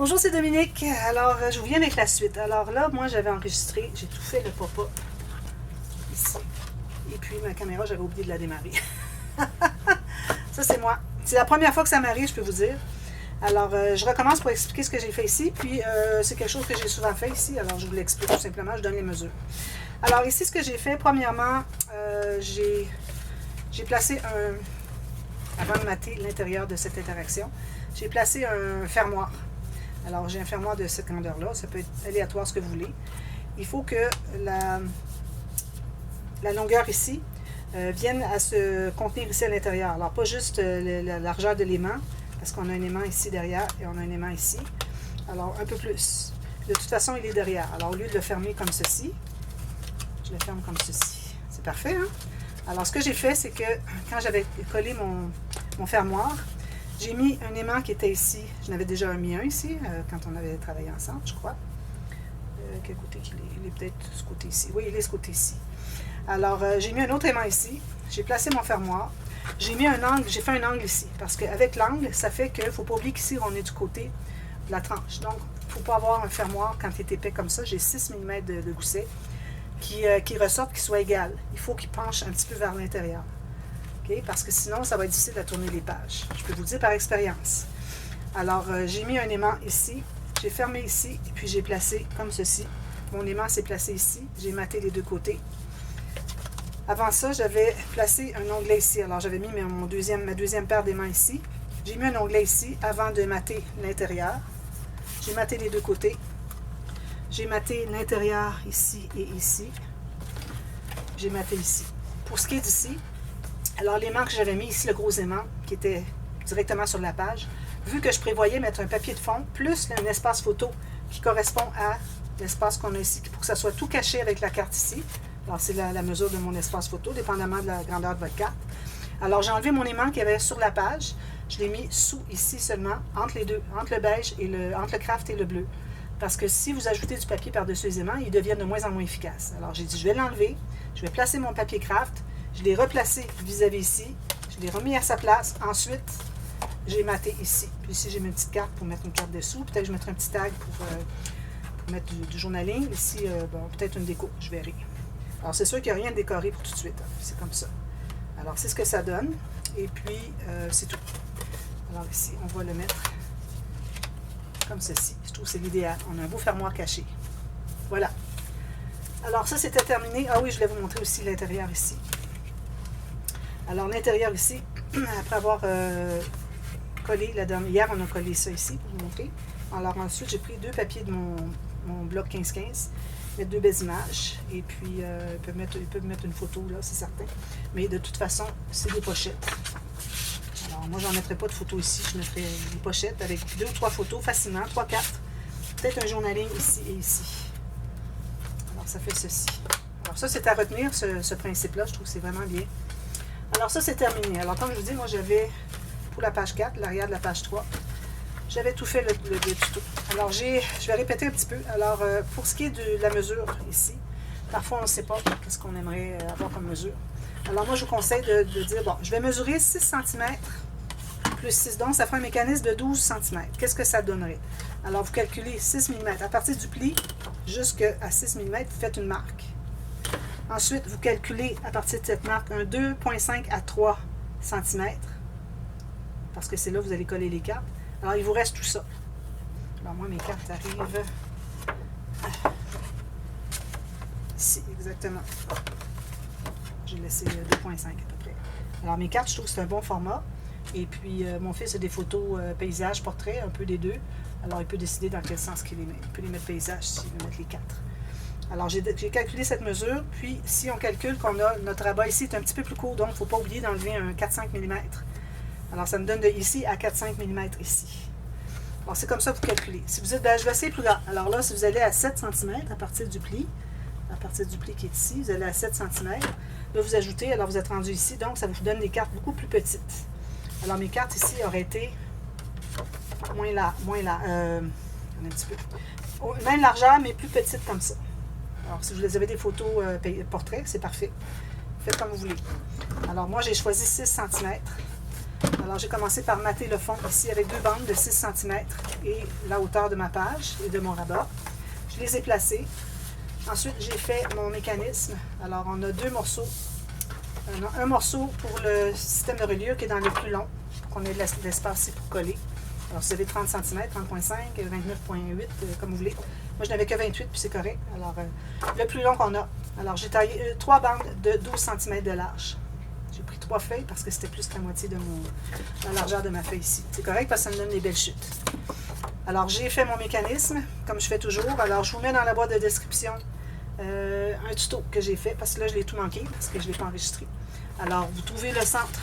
Bonjour, c'est Dominique. Alors, je vous viens avec la suite. Alors là, moi, j'avais enregistré, j'ai tout fait le pop-up ici. Et puis, ma caméra, j'avais oublié de la démarrer. Ça, c'est moi. C'est la première fois que ça m'arrive, je peux vous dire. Alors, je recommence pour expliquer ce que j'ai fait ici. Puis, c'est quelque chose que j'ai souvent fait ici. Alors, je vous l'explique tout simplement. Je donne les mesures. Alors, ici, ce que j'ai fait, premièrement, j'ai placé un... Avant de mater l'intérieur de cette interaction, j'ai placé un fermoir. Alors, j'ai un fermoir de cette grandeur-là. Ça peut être aléatoire, ce que vous voulez. Il faut que la longueur ici vienne à se contenir ici à l'intérieur. Alors, pas juste la largeur de l'aimant, parce qu'on a un aimant ici derrière et on a un aimant ici. Alors, un peu plus. De toute façon, il est derrière. Alors, au lieu de le fermer comme ceci, je le ferme comme ceci. C'est parfait, hein? Alors, ce que j'ai fait, c'est que quand j'avais collé mon fermoir, j'ai mis un aimant qui était ici. Je n'avais déjà mis un ici, quand on avait travaillé ensemble, je crois. Quel côté qu'il est? Il est peut-être ce côté ici. Oui, il est ce côté-ci. Alors, j'ai mis un autre aimant ici. J'ai placé mon fermoir. J'ai mis un angle, j'ai fait un angle ici. Parce qu'avec l'angle, ça fait qu'il ne faut pas oublier qu'ici, on est du côté de la tranche. Donc, il ne faut pas avoir un fermoir quand il est épais comme ça. J'ai 6 mm de gousset qui ressortent, qui soient égales. Il faut qu'il penche un petit peu vers l'intérieur. Okay? Parce que sinon, ça va être difficile à tourner les pages. Je peux vous le dire par expérience. Alors, j'ai mis un aimant ici. J'ai fermé ici, et puis j'ai placé comme ceci. Mon aimant s'est placé ici. J'ai maté les deux côtés. Avant ça, j'avais placé un onglet ici. Alors, j'avais mis ma deuxième paire d'aimants ici. J'ai mis un onglet ici avant de mater l'intérieur. J'ai maté les deux côtés. J'ai maté l'intérieur ici et ici. J'ai maté ici. Pour ce qui est d'ici, alors l'aimant que j'avais mis ici, le gros aimant, qui était directement sur la page, vu que je prévoyais mettre un papier de fond, plus un espace photo qui correspond à l'espace qu'on a ici, pour que ça soit tout caché avec la carte ici. Alors, c'est la mesure de mon espace photo, dépendamment de la grandeur de votre carte. Alors, j'ai enlevé mon aimant qu'il y avait sur la page. Je l'ai mis sous, ici seulement, entre les deux, entre le beige et entre le craft et le bleu. Parce que si vous ajoutez du papier par-dessus les aimants, ils deviennent de moins en moins efficaces. Alors, j'ai dit, je vais l'enlever. Je vais placer mon papier craft. Je l'ai replacé vis-à-vis ici. Je l'ai remis à sa place. Ensuite, j'ai maté ici. Puis ici, j'ai mis une petite carte pour mettre une carte dessous. Peut-être que je mettrai un petit tag pour mettre du journaling. Ici, bon, peut-être une déco. Je verrai. Alors, c'est sûr qu'il n'y a rien de décoré pour tout de suite. C'est comme ça. Alors, c'est ce que ça donne. Et puis, c'est tout. Alors, ici, on va le mettre comme ceci. Je trouve que c'est l'idéal. On a un beau fermoir caché. Voilà. Alors, ça, c'était terminé. Ah oui, je voulais vous montrer aussi l'intérieur ici. Alors, l'intérieur ici, après avoir collé la dernière... Hier, on a collé ça ici, pour vous montrer. Alors, ensuite, j'ai pris deux papiers de mon bloc 15-15. Mettre deux belles images. Et puis, ils peuvent mettre une photo, là, c'est certain. Mais de toute façon, c'est des pochettes. Alors, moi, j'en mettrai pas de photos ici. Je mettrai des pochettes avec 2 ou 3 photos facilement, 3-4. Peut-être un journaling ici et ici. Alors, ça fait ceci. Alors, ça, c'est à retenir, ce principe-là. Je trouve que c'est vraiment bien. Alors, ça, c'est terminé. Alors, comme je vous dis, moi, j'avais, pour la page 4, l'arrière de la page 3, j'avais tout fait le tuto. Alors, je vais répéter un petit peu. Alors, pour ce qui est de la mesure ici, parfois, on ne sait pas qu'est-ce qu'on aimerait avoir comme mesure. Alors, moi, je vous conseille de dire, bon, je vais mesurer 6 cm plus 6, donc ça fait un mécanisme de 12 cm. Qu'est-ce que ça donnerait? Alors, vous calculez 6 mm. À partir du pli jusqu'à 6 mm, vous faites une marque. Ensuite, vous calculez à partir de cette marque un 2,5 à 3 cm, parce que c'est là que vous allez coller les cartes. Alors, il vous reste tout ça. Alors, moi, mes cartes arrivent ici, exactement. J'ai laissé 2,5 à peu près. Alors, mes cartes, je trouve que c'est un bon format. Et puis, mon fils a des photos paysage, portrait, un peu des deux. Alors, il peut décider dans quel sens qu'il les met. Il peut les mettre paysage s'il veut mettre les 4. Alors, j'ai calculé cette mesure. Puis, si on calcule qu'on a notre rabat ici, est un petit peu plus court. Donc, il ne faut pas oublier d'enlever un 4-5 mm. Alors, ça me donne de ici à 4-5 mm ici. Alors, c'est comme ça que vous calculez. Si vous êtes, ben, je vais essayer plus grand. Alors là, si vous allez à 7 cm à partir du pli qui est ici, vous allez à 7 cm. Là, vous ajoutez, alors vous êtes rendu ici, donc ça vous donne des cartes beaucoup plus petites. Alors, mes cartes ici auraient été un petit peu, même largeur, mais plus petites comme ça. Alors, si vous avez des photos portraits, c'est parfait. Faites comme vous voulez. Alors, moi, j'ai choisi 6 cm. Alors, j'ai commencé par mater le fond ici avec deux bandes de 6 cm et la hauteur de ma page et de mon rabat. Je les ai placés. Ensuite, j'ai fait mon mécanisme. Alors, on a deux morceaux. Un morceau pour le système de reliure qui est dans le plus long, pour qu'on ait de l'espace ici pour coller. Alors, vous avez 30 cm, 30.5, 29.8, comme vous voulez. Moi, je n'avais que 28, puis c'est correct. Alors, le plus long qu'on a. Alors, j'ai taillé 3 bandes de 12 cm de large. J'ai pris 3 feuilles parce que c'était plus que la moitié de la largeur de ma feuille ici. C'est correct parce que ça me donne des belles chutes. Alors, j'ai fait mon mécanisme, comme je fais toujours. Alors, je vous mets dans la boîte de description un tuto que j'ai fait, parce que là, je l'ai tout manqué, parce que je ne l'ai pas enregistré. Alors, vous trouvez le centre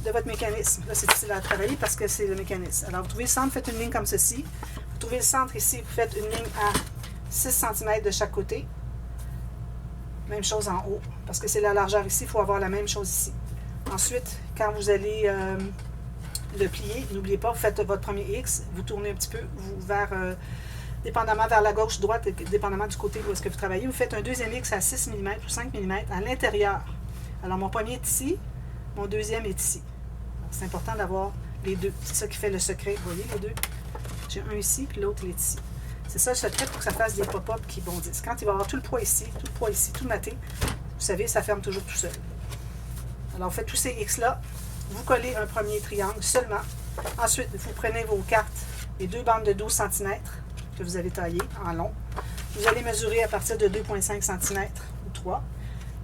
de votre mécanisme. Là, c'est difficile à travailler parce que c'est le mécanisme. Alors, vous trouvez le centre, faites une ligne comme ceci. Vous trouvez le centre ici, vous faites une ligne à 6 cm de chaque côté. Même chose en haut, parce que c'est la largeur ici, il faut avoir la même chose ici. Ensuite, quand vous allez le plier, n'oubliez pas, vous faites votre premier X, vous tournez un petit peu dépendamment vers la gauche, droite, dépendamment du côté où est-ce que vous travaillez, vous faites un deuxième X à 6 mm ou 5 mm à l'intérieur. Alors, mon premier est ici, mon deuxième est ici. C'est important d'avoir les deux. C'est ça qui fait le secret. Vous voyez les deux? J'ai un ici, puis l'autre, il est ici. C'est ça le secret pour que ça fasse des pop-up qui bondissent. Quand il va y avoir tout le poids ici, tout maté, vous savez, ça ferme toujours tout seul. Alors, vous faites tous ces X-là. Vous collez un premier triangle seulement. Ensuite, vous prenez vos cartes, les deux bandes de 12 cm que vous avez taillées en long. Vous allez mesurer à partir de 2,5 cm ou 3.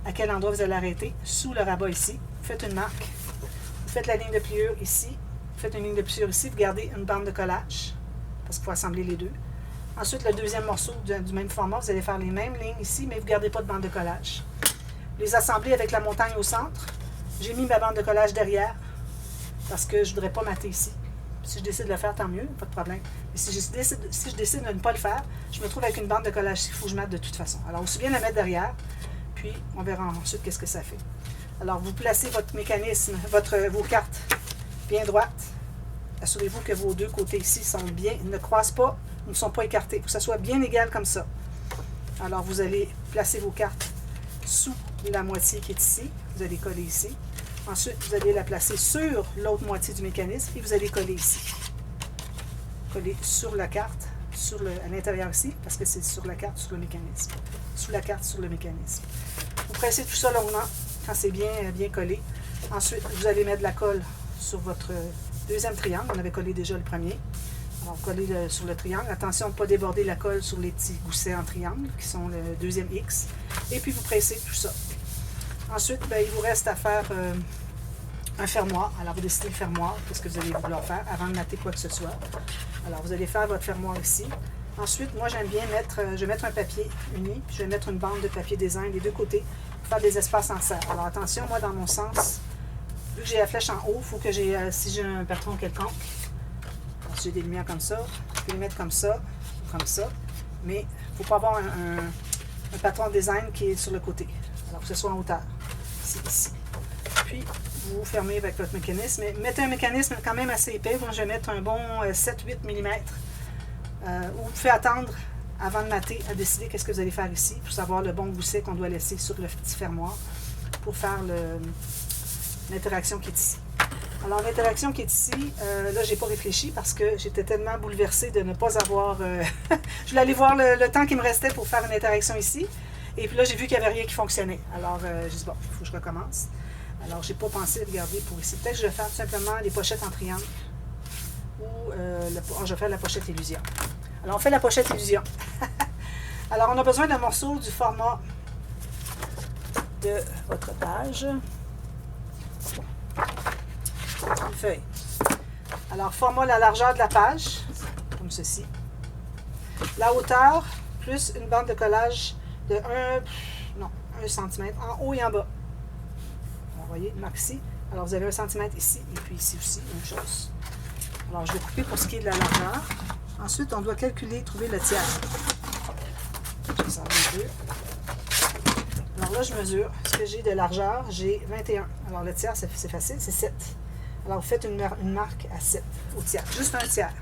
À quel endroit vous allez arrêter? Sous le rabat ici. Vous faites une marque. Vous faites la ligne de pliure ici. Vous faites une ligne de pliure ici. Vous gardez une bande de collage parce qu'il faut assembler les deux. Ensuite, le deuxième morceau du même format, vous allez faire les mêmes lignes ici, mais vous ne gardez pas de bande de collage. Les assembler avec la montagne au centre. J'ai mis ma bande de collage derrière parce que je ne voudrais pas mater ici. Si je décide de le faire, tant mieux, pas de problème. Mais si je décide de ne pas le faire, je me trouve avec une bande de collage ici, il faut que je mate de toute façon. Alors, aussi bien la mettre derrière, puis on verra ensuite qu'est-ce que ça fait. Alors, vous placez votre mécanisme, vos cartes bien droites. Assurez-vous que vos deux côtés ici sont bien, ne croisent pas, ne sont pas écartés. Il faut que ça soit bien égal comme ça. Alors, vous allez placer vos cartes sous la moitié qui est ici. Vous allez coller ici. Ensuite, vous allez la placer sur l'autre moitié du mécanisme et vous allez coller ici. Coller sur la carte, à l'intérieur ici, parce que c'est sur la carte, sur le mécanisme. Sous la carte, sur le mécanisme. Vous pressez tout ça longuement quand c'est bien collé. Ensuite, vous allez mettre de la colle sur votre deuxième triangle. On avait collé déjà le premier. Alors, collez sur le triangle. Attention de ne pas déborder la colle sur les petits goussets en triangle, qui sont le deuxième X. Et puis, vous pressez tout ça. Ensuite, il vous reste à faire un fermoir. Alors, vous décidez le fermoir, qu'est-ce que vous allez vouloir faire avant de mater quoi que ce soit. Alors, vous allez faire votre fermoir ici. Ensuite, moi, j'aime bien je vais mettre un papier uni, puis je vais mettre une bande de papier design des deux côtés pour faire des espaces en serre. Alors, attention, moi, dans mon sens, vu que j'ai la flèche en haut, il faut que si j'ai un patron quelconque, j'ai des lumières comme ça, je peux les mettre comme ça, mais il ne faut pas avoir un patron design qui est sur le côté. Alors, que ce soit en hauteur. Ici. Puis, vous fermez avec votre mécanisme. Mais mettez un mécanisme quand même assez épais. Moi, je vais mettre un bon 7-8 mm. Vous pouvez attendre avant de mater à décider qu'est-ce que vous allez faire ici pour savoir le bon gousset qu'on doit laisser sur le petit fermoir pour faire l'interaction qui est ici. Alors, l'interaction qui est ici, là, je n'ai pas réfléchi parce que j'étais tellement bouleversée de ne pas avoir... je voulais aller voir le temps qui me restait pour faire une interaction ici. Et puis là, j'ai vu qu'il n'y avait rien qui fonctionnait. Alors, j'ai dit, bon, il faut que je recommence. Alors, je n'ai pas pensé regarder pour ici. Peut-être que je vais faire tout simplement les pochettes en triangle. Ou je vais faire la pochette illusion. Alors, on fait la pochette illusion. Alors, on a besoin d'un morceau du format de votre page. Une feuille. Alors, format la largeur de la page, comme ceci. La hauteur, plus une bande de collage de 1 cm en haut et en bas. Alors, vous voyez, marque ici. Alors, vous avez 1 cm ici et puis ici aussi, même chose. Alors, je vais couper pour ce qui est de la largeur. Ensuite, on doit calculer, trouver le tiers. Je sors les deux. Alors là, je mesure ce que j'ai de largeur. J'ai 21. Alors, le tiers, c'est facile, c'est 7. Alors, vous faites une marque à 7 au tiers, juste un tiers.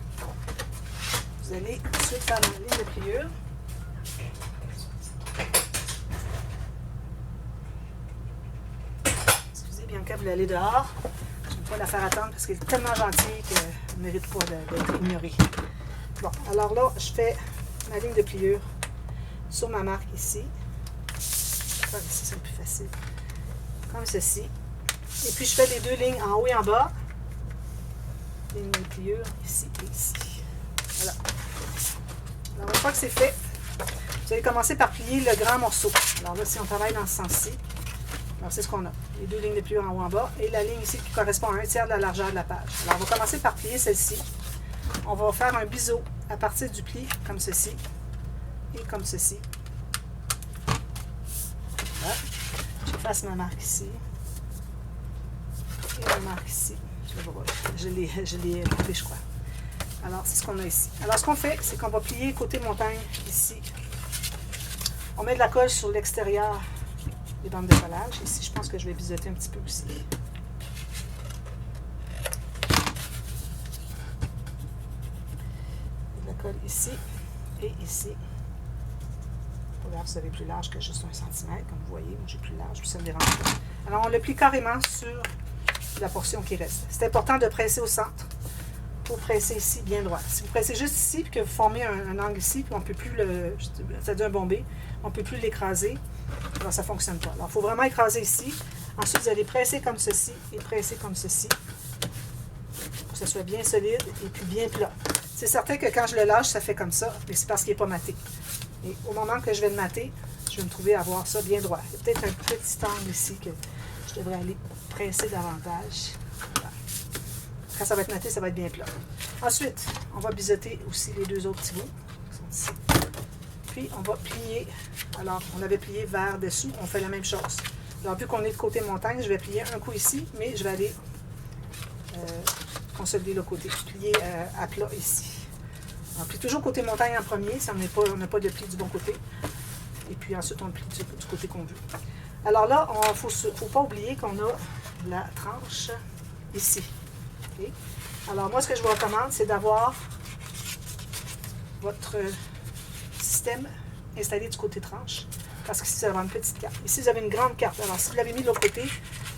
Vous allez ensuite faire une ligne de pliure. Excusez, Bianca voulait aller dehors. Je me pas la faire attendre parce qu'elle est tellement gentille qu'elle ne mérite pas d'être ignorée. Bon, alors là, je fais ma ligne de pliure sur ma marque ici. Ici, c'est le plus facile. Comme ceci. Et puis, je fais les deux lignes en haut et en bas. Ligne de pliure ici et ici. Voilà. Alors, une fois que c'est fait, vous allez commencer par plier le grand morceau. Alors là, si on travaille dans ce sens-ci, alors c'est ce qu'on a. Les deux lignes de pliure en haut et en bas. Et la ligne ici qui correspond à 1/3 de la largeur de la page. Alors, on va commencer par plier celle-ci. On va faire un biseau à partir du pli, comme ceci. Et comme ceci. Voilà. J'efface ma marque ici. Et ma marque ici. Je l'ai coupé, je crois. Alors, c'est ce qu'on a ici. Alors, ce qu'on fait, c'est qu'on va plier côté montagne, ici. On met de la colle sur l'extérieur des bandes de collage. Ici, je pense que je vais biseauter un petit peu aussi. De la colle ici et ici. Là, vous avez plus large que juste 1 cm, comme vous voyez. Moi, j'ai plus large, puis ça ne me dérange pas. Alors, on le plie carrément sur la portion qui reste. C'est important de presser au centre pour presser ici bien droit. Si vous pressez juste ici, puis que vous formez un angle ici, puis on ne peut plus le... Ça dit un bombé, on ne peut plus l'écraser, alors ça ne fonctionne pas. Alors, il faut vraiment écraser ici. Ensuite, vous allez presser comme ceci et presser comme ceci pour que ce soit bien solide et puis bien plat. C'est certain que quand je le lâche, ça fait comme ça, mais c'est parce qu'il n'est pas maté. Et au moment que je vais le mater, je vais me trouver à avoir ça bien droit. Il y a peut-être un petit angle ici que je devrais aller presser davantage. Voilà. Quand ça va être maté, ça va être bien plat. Ensuite, on va biseauter aussi les deux autres petits bouts qui sont ici. Puis, on va plier. Alors, on avait plié vers dessous, on fait la même chose. Alors, vu qu'on est de côté montagne, je vais plier un coup ici, mais je vais aller consolider le côté. Plier à plat ici. On plie toujours côté montagne en premier, si on n'a pas de pli du bon côté. Et puis ensuite, on le plie du côté qu'on veut. Alors là, il ne faut pas oublier qu'on a la tranche ici. Okay? Alors moi, ce que je vous recommande, c'est d'avoir votre système installé du côté tranche. Parce que ici, vous avez une petite carte. Ici, vous avez une grande carte. Alors, si vous l'avez mis de l'autre côté,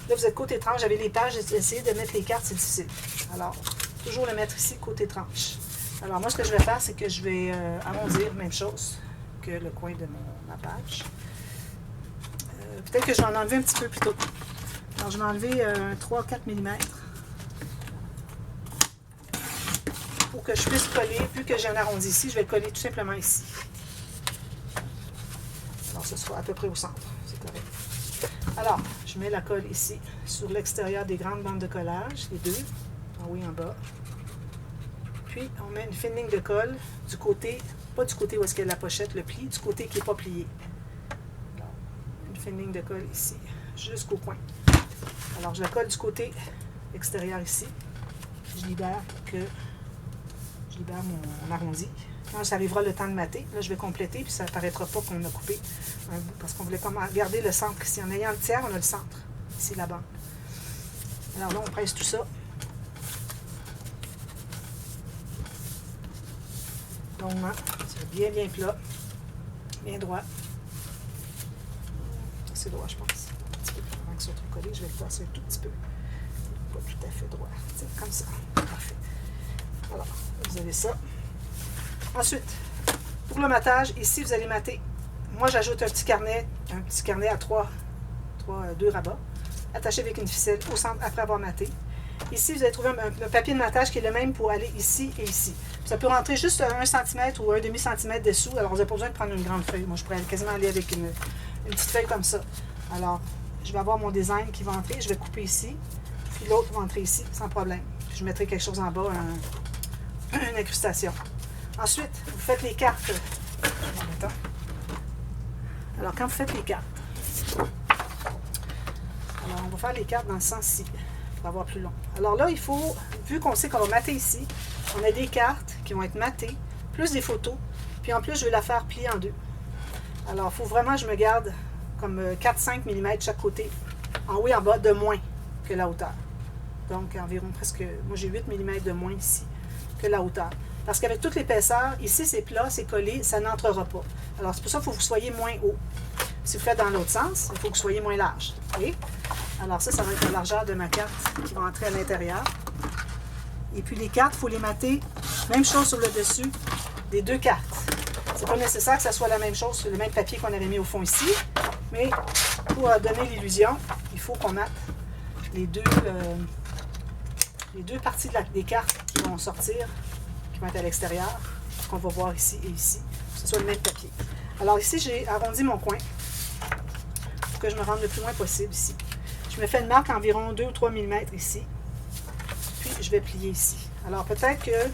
là, vous êtes côté tranche, vous avez les pages, essayez de mettre les cartes, c'est difficile. Alors, toujours le mettre ici, côté tranche. Alors, moi, ce que je vais faire, c'est que je vais arrondir, même chose que le coin de ma page. Peut-être que je vais en enlever un petit peu plus tôt. Alors, je vais enlever 3-4 mm pour que je puisse coller. Vu que j'ai un arrondi ici, je vais le coller tout simplement ici. Alors, ce sera à peu près au centre. C'est correct. Alors, je mets la colle ici, sur l'extérieur des grandes bandes de collage, les deux, en haut et en bas. Puis, on met une fine ligne de colle du côté, pas du côté où est-ce qu'il y a la pochette, le pli, du côté qui n'est pas plié. Alors, une fine ligne de colle ici, jusqu'au coin. Alors, je la colle du côté extérieur ici. Je libère mon arrondi. Quand ça arrivera le temps de mater, là, je vais compléter, puis ça ne paraîtra pas qu'on a coupé un bout, parce qu'on voulait garder le centre ici. En ayant le tiers, on a le centre, ici, la bande. Alors là, on presse tout ça. Longuement, c'est bien plat, bien droit. C'est droit, je pense. Un petit peu plus avant que ce soit trop collé, je vais le tasser un tout petit peu. Pas tout à fait droit. C'est comme ça. Parfait. Alors, vous avez ça. Ensuite, pour le matage, ici, vous allez mater. Moi, j'ajoute un petit carnet à 2 rabats, attaché avec une ficelle au centre après avoir maté. Ici, vous allez trouver un papier de matage qui est le même pour aller ici et ici. Ça peut rentrer juste 1 cm ou 1 demi-centimètre dessous. Alors, vous n'avez pas besoin de prendre une grande feuille. Moi, je pourrais quasiment aller avec une petite feuille comme ça. Alors, je vais avoir mon design qui va entrer. Je vais couper ici. Puis l'autre va entrer ici, sans problème. Je mettrai quelque chose en bas, une incrustation. Ensuite, vous faites les cartes. Alors, quand vous faites les cartes, alors on va faire les cartes dans le sens-ci. Pour avoir plus long. Alors là, il faut, vu qu'on sait qu'on va mater ici, on a des cartes qui vont être matées, plus des photos, puis en plus, je vais la faire plier en deux. Alors, il faut vraiment que je me garde comme 4-5 mm chaque côté, en haut et en bas, de moins que la hauteur. Donc, environ presque, moi j'ai 8 mm de moins ici que la hauteur. Parce qu'avec toute l'épaisseur, ici c'est plat, c'est collé, ça n'entrera pas. Alors, c'est pour ça qu'il faut que vous soyez moins haut. Si vous faites dans l'autre sens, il faut que vous soyez moins large. Okay? Alors ça va être la largeur de ma carte qui va entrer à l'intérieur. Et puis les cartes, il faut les mater. Même chose sur le dessus des deux cartes. C'est pas nécessaire que ça soit la même chose sur le même papier qu'on avait mis au fond ici. Mais pour donner l'illusion, il faut qu'on mate les deux parties des cartes qui vont sortir, qui vont être à l'extérieur, qu'on va voir ici et ici, que ce soit le même papier. Alors ici, j'ai arrondi mon coin pour que je me rende le plus loin possible ici. Je me fais une marque environ 2 ou 3 mm ici. Puis je vais plier ici. Alors peut-être que,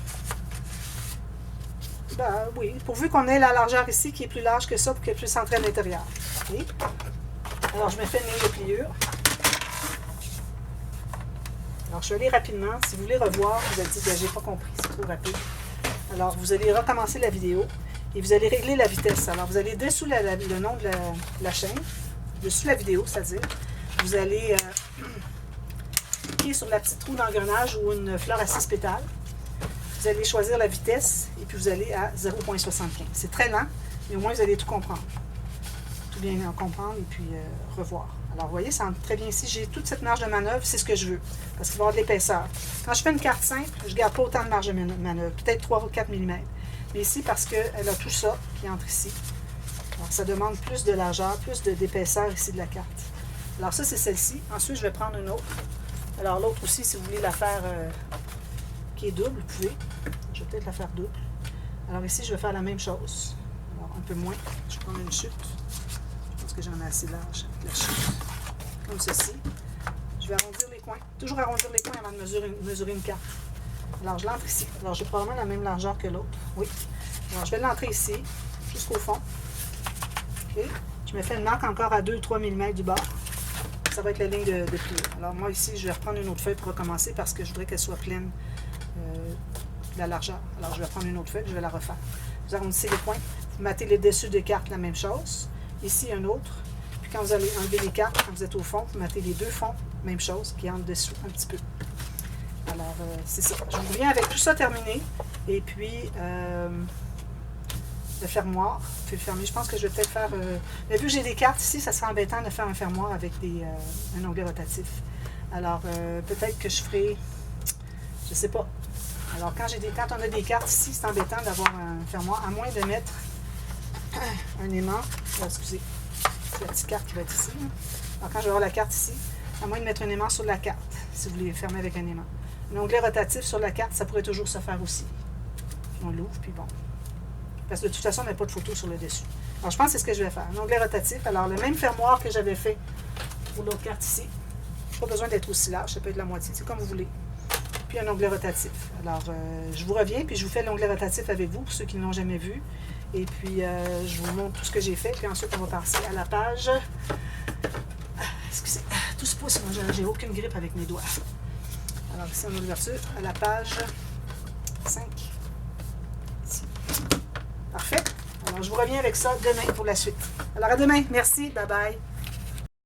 ben oui, pourvu qu'on ait la largeur ici qui est plus large que ça pour qu'elle puisse entrer à l'intérieur. Okay. Alors je me fais une ligne de pliure. Alors je vais aller rapidement. Si vous voulez revoir, vous allez dire que j'ai pas compris, c'est trop rapide. Alors vous allez recommencer la vidéo et vous allez régler la vitesse. Alors vous allez dessous le nom de la chaîne, dessus la vidéo, c'est-à-dire, vous allez cliquer sur la petite roue d'engrenage ou une fleur à 6 pétales. Vous allez choisir la vitesse et puis vous allez à 0,75. C'est très lent, mais au moins vous allez tout comprendre. Tout bien comprendre et puis revoir. Alors vous voyez, ça entre très bien ici. J'ai toute cette marge de manœuvre, c'est ce que je veux, parce qu'il va y avoir de l'épaisseur. Quand je fais une carte simple, je ne garde pas autant de marge de manœuvre, peut-être 3 ou 4 mm. Mais ici, parce qu'elle a tout ça qui entre ici, alors ça demande plus de largeur, plus d'épaisseur ici de la carte. Alors ça, c'est celle-ci. Ensuite, je vais prendre une autre. Alors l'autre aussi, si vous voulez la faire qui est double, vous pouvez. Je vais peut-être la faire double. Alors ici, je vais faire la même chose. Alors un peu moins. Je vais prendre une chute. Je pense que j'en ai assez large avec la chute. Comme ceci. Je vais arrondir les coins. Toujours arrondir les coins avant de mesurer une carte. Alors je l'entre ici. Alors j'ai probablement la même largeur que l'autre. Oui. Alors je vais l'entrer ici, jusqu'au fond. OK. Je me fais une marque encore à 2 ou 3 mm du bord. Ça va être la ligne de pliure. Alors moi ici, je vais reprendre une autre feuille pour recommencer parce que je voudrais qu'elle soit pleine de la largeur. Alors je vais prendre une autre feuille, je vais la refaire. Vous arrondissez les coins, vous matez les dessus des cartes, la même chose. Ici, un autre. Puis quand vous allez enlever les cartes, quand vous êtes au fond, vous matez les deux fonds, même chose, qui entrent dessous un petit peu. Alors c'est ça. Je reviens avec tout ça terminé. Et puis le fermoir, puis le fermer. Je pense que je vais peut-être faire... mais vu que j'ai des cartes ici, ça serait embêtant de faire un fermoir avec un onglet rotatif. Alors, peut-être que je ferai... Je sais pas. Alors, quand on a des cartes ici, c'est embêtant d'avoir un fermoir, à moins de mettre un aimant. Excusez, c'est la petite carte qui va être ici. Alors, quand je vais avoir la carte ici, à moins de mettre un aimant sur la carte, si vous voulez fermer avec un aimant. Un onglet rotatif sur la carte, ça pourrait toujours se faire aussi. On l'ouvre, puis bon. Parce que de toute façon, on n'a pas de photo sur le dessus. Alors, je pense que c'est ce que je vais faire. Un onglet rotatif. Alors, le même fermoir que j'avais fait pour l'autre carte ici. Pas besoin d'être aussi large. Ça peut être la moitié. C'est comme vous voulez. Puis un onglet rotatif. Alors, je vous reviens, puis je vous fais l'onglet rotatif avec vous, pour ceux qui ne l'ont jamais vu. Et puis, je vous montre tout ce que j'ai fait. Puis ensuite, on va passer à la page... Excusez. Tout se pousse. Moi, j'ai aucune grippe avec mes doigts. Alors, ici, on a l'ouverture. À la page 5. Parfait. Alors, je vous reviens avec ça demain pour la suite. Alors, à demain. Merci. Bye bye.